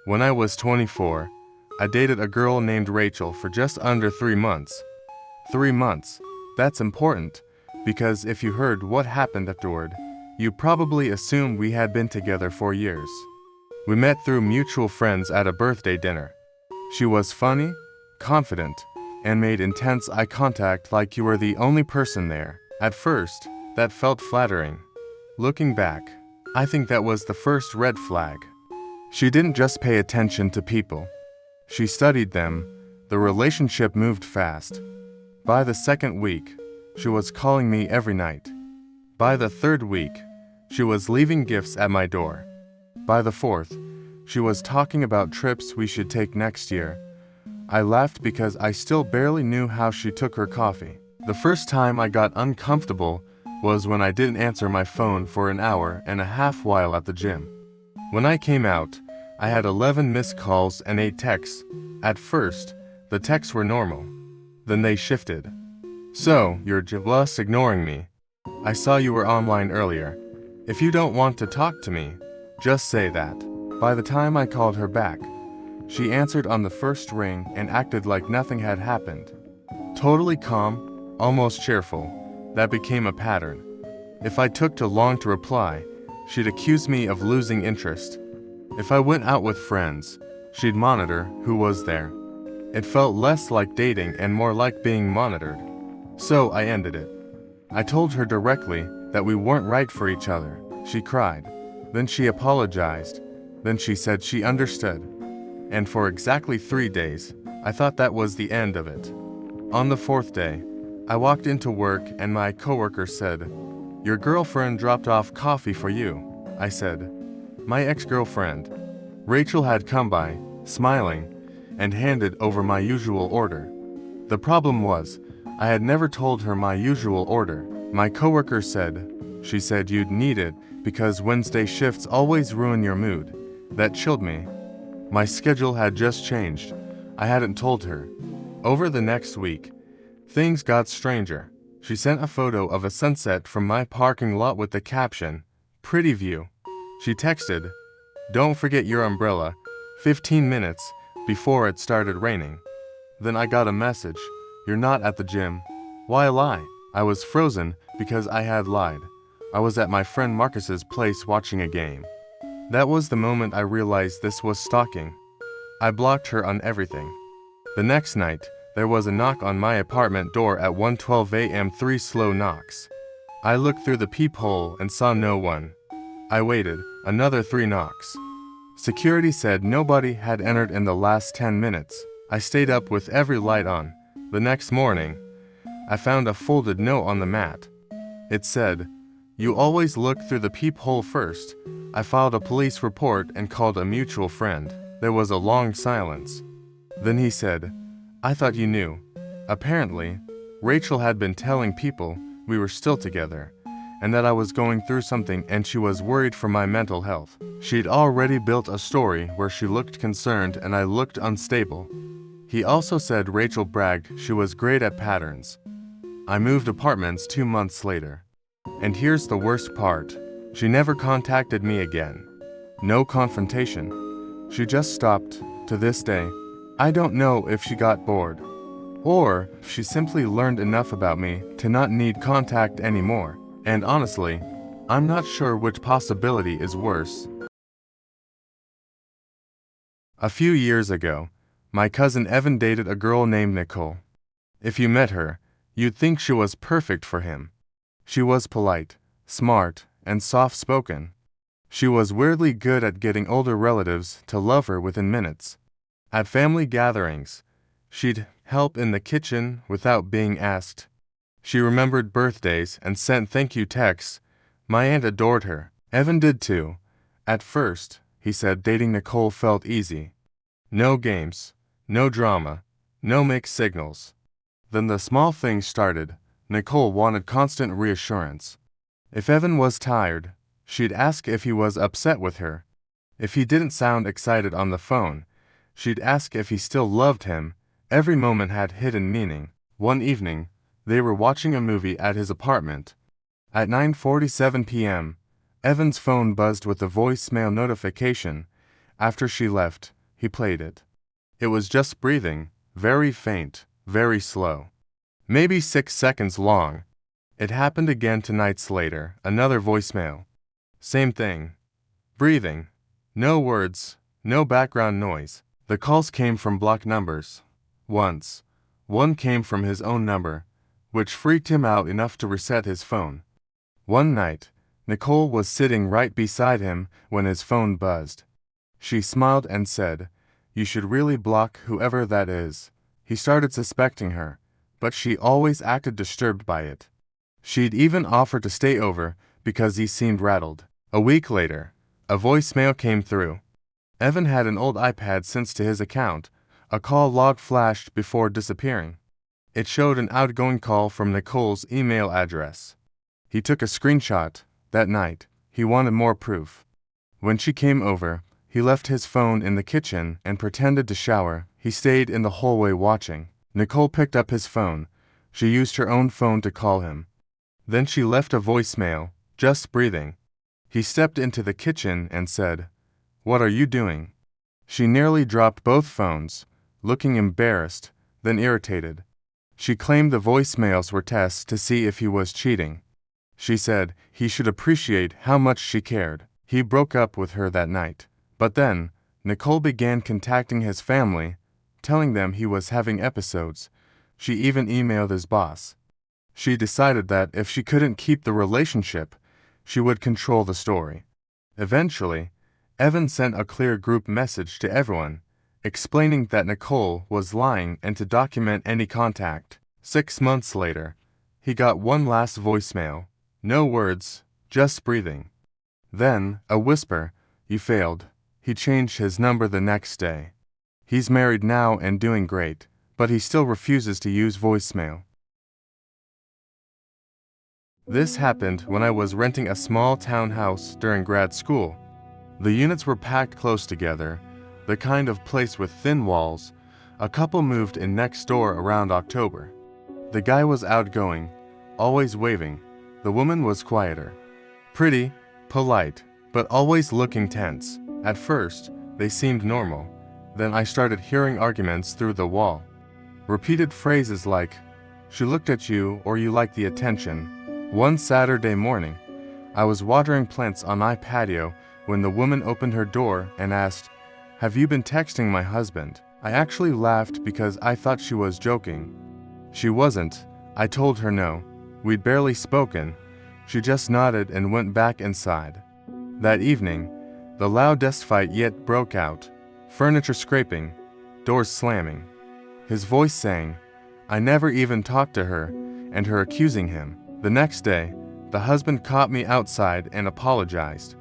When I was 24, I dated a girl named Rachel for just under 3 months. 3 months. That's important, because if you heard what happened afterward, you probably assumed we had been together for years. We met through mutual friends at a birthday dinner. She was funny, confident, and made intense eye contact like you were the only person there. At first, that felt flattering. Looking back, I think that was the first red flag. She didn't just pay attention to people. She studied them. The relationship moved fast. By the second week, she was calling me every night. By the third week, she was leaving gifts at my door. By the fourth, she was talking about trips we should take next year. I laughed because I still barely knew how she took her coffee. The first time I got uncomfortable was when I didn't answer my phone for an hour and a half while at the gym. When I came out, I had 11 missed calls and 8 texts. At first, the texts were normal. Then they shifted. "So, you're just ignoring me. I saw you were online earlier. If you don't want to talk to me, just say that." By the time I called her back, she answered on the first ring and acted like nothing had happened. Totally calm, almost cheerful. That became a pattern. If I took too long to reply, she'd accuse me of losing interest. If I went out with friends, she'd monitor who was there. It felt less like dating and more like being monitored. So I ended it. I told her directly that we weren't right for each other. She cried. Then she apologized. Then she said she understood. And for exactly 3 days, I thought that was the end of it. On the 4th day, I walked into work and my coworker said, "Your girlfriend dropped off coffee for you." I said, "My ex-girlfriend." Rachel had come by, smiling, and handed over my usual order. The problem was, I had never told her my usual order. My coworker said, "She said you'd need it because Wednesday shifts always ruin your mood." That chilled me. My schedule had just changed. I hadn't told her. Over the next week, things got stranger. She sent a photo of a sunset from my parking lot with the caption, "Pretty view." She texted, "Don't forget your umbrella," 15 minutes before it started raining. Then I got a message, "You're not at the gym." Why lie? I was frozen because I had lied. I was at my friend Marcus's place watching a game. That was the moment I realized this was stalking. I blocked her on everything. The next night, there was a knock on my apartment door at 1:12 a.m. 3 slow knocks. I looked through the peephole and saw no one. I waited, another 3 knocks. Security said nobody had entered in the last 10 minutes. I stayed up with every light on. The next morning, I found a folded note on the mat. It said, "You always look through the peephole first." I filed a police report and called a mutual friend. There was a long silence. Then he said, "I thought you knew." Apparently, Rachel had been telling people we were still together, and that I was going through something and she was worried for my mental health. She'd already built a story where she looked concerned and I looked unstable. He also said Rachel bragged she was great at patterns. I moved apartments 2 months later. And here's the worst part. She never contacted me again. No confrontation. She just stopped. To this day, I don't know if she got bored, or if she simply learned enough about me to not need contact anymore. And honestly, I'm not sure which possibility is worse. A few years ago, my cousin Evan dated a girl named Nicole. If you met her, you'd think she was perfect for him. She was polite, smart, and soft-spoken. She was weirdly good at getting older relatives to love her within minutes. At family gatherings, she'd help in the kitchen without being asked. She remembered birthdays and sent thank you texts. My aunt adored her. Evan did too. At first, he said dating Nicole felt easy. No games, no drama, no mixed signals. Then the small things started. Nicole wanted constant reassurance. If Evan was tired, she'd ask if he was upset with her. If he didn't sound excited on the phone, she'd ask if he still loved him. Every moment had hidden meaning. One evening, they were watching a movie at his apartment. At 9:47 p.m., Evan's phone buzzed with a voicemail notification. After she left, he played it. It was just breathing, very faint, very slow. Maybe 6 seconds long. It happened again 2 nights later, another voicemail. Same thing. Breathing. No words, no background noise. The calls came from blocked numbers. Once, one came from his own number, which freaked him out enough to reset his phone. One night, Nicole was sitting right beside him when his phone buzzed. She smiled and said, "You should really block whoever that is." He started suspecting her, but she always acted disturbed by it. She'd even offered to stay over because he seemed rattled. A week later, a voicemail came through. Evan had an old iPad synced to his account. A call log flashed before disappearing. It showed an outgoing call from Nicole's email address. He took a screenshot. That night, he wanted more proof. When she came over, he left his phone in the kitchen and pretended to shower. He stayed in the hallway watching. Nicole picked up his phone. She used her own phone to call him. Then she left a voicemail, just breathing. He stepped into the kitchen and said, "What are you doing?" She nearly dropped both phones, looking embarrassed, then irritated. She claimed the voicemails were tests to see if he was cheating. She said he should appreciate how much she cared. He broke up with her that night. But then, Nicole began contacting his family, telling them he was having episodes. She even emailed his boss. She decided that if she couldn't keep the relationship, she would control the story. Eventually, Evan sent a clear group message to everyone, explaining that Nicole was lying and to document any contact. 6 months later, he got one last voicemail. No words, just breathing. Then, a whisper, "You failed." He changed his number the next day. He's married now and doing great, but he still refuses to use voicemail. This happened when I was renting a small townhouse during grad school. The units were packed close together, the kind of place with thin walls. A couple moved in next door around October. The guy was outgoing, always waving. The woman was quieter. Pretty, polite, but always looking tense. At first, they seemed normal. Then I started hearing arguments through the wall. Repeated phrases like, "She looked at you," or "You like the attention." One Saturday morning, I was watering plants on my patio when the woman opened her door and asked, "Have you been texting my husband?" I actually laughed because I thought she was joking. She wasn't. I told her no. We'd barely spoken. She just nodded and went back inside. That evening, the loudest fight yet broke out. Furniture scraping, doors slamming. His voice saying, I never even talked to her, and her accusing him. The next day, the husband caught me outside and apologized.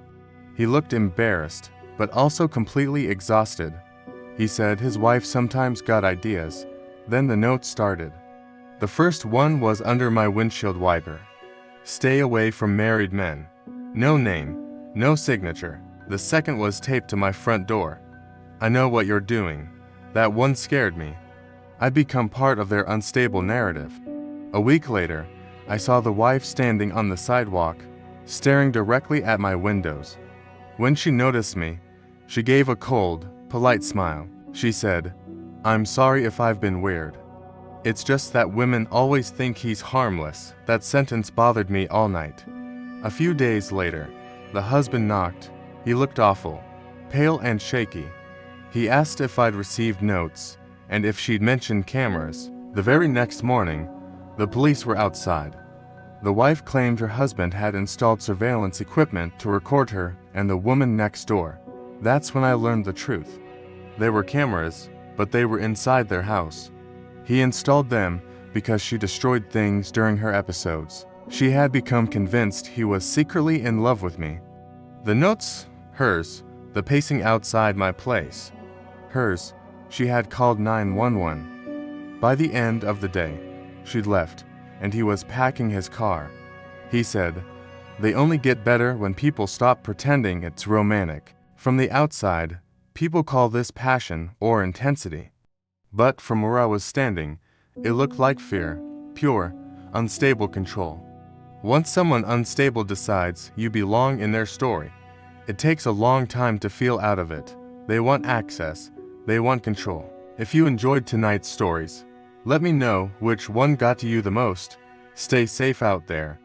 He looked embarrassed, but also completely exhausted. He said his wife sometimes got ideas. Then the note started. The first one was under my windshield wiper. Stay away from married men. No name, no signature. The second was taped to my front door. I know what you're doing. That one scared me. I'd become part of their unstable narrative. A week later, I saw the wife standing on the sidewalk, staring directly at my windows. When she noticed me, she gave a cold, polite smile. She said, "I'm sorry if I've been weird. It's just that women always think he's harmless." That sentence bothered me all night. A few days later, the husband knocked. He looked awful, pale and shaky. He asked if I'd received notes, and if she'd mentioned cameras. The very next morning, the police were outside. The wife claimed her husband had installed surveillance equipment to record her and the woman next door. That's when I learned the truth. There were cameras, but they were inside their house. He installed them because she destroyed things during her episodes. She had become convinced he was secretly in love with me. The notes, hers. The pacing outside my place, hers. She had called 911. By the end of the day, she'd left, and he was packing his car. He said, "They only get better when people stop pretending it's romantic." From the outside, people call this passion or intensity. But from where I was standing, it looked like fear, pure, unstable control. Once someone unstable decides you belong in their story, it takes a long time to feel out of it. They want access. They want control. If you enjoyed tonight's stories, let me know which one got to you the most. Stay safe out there.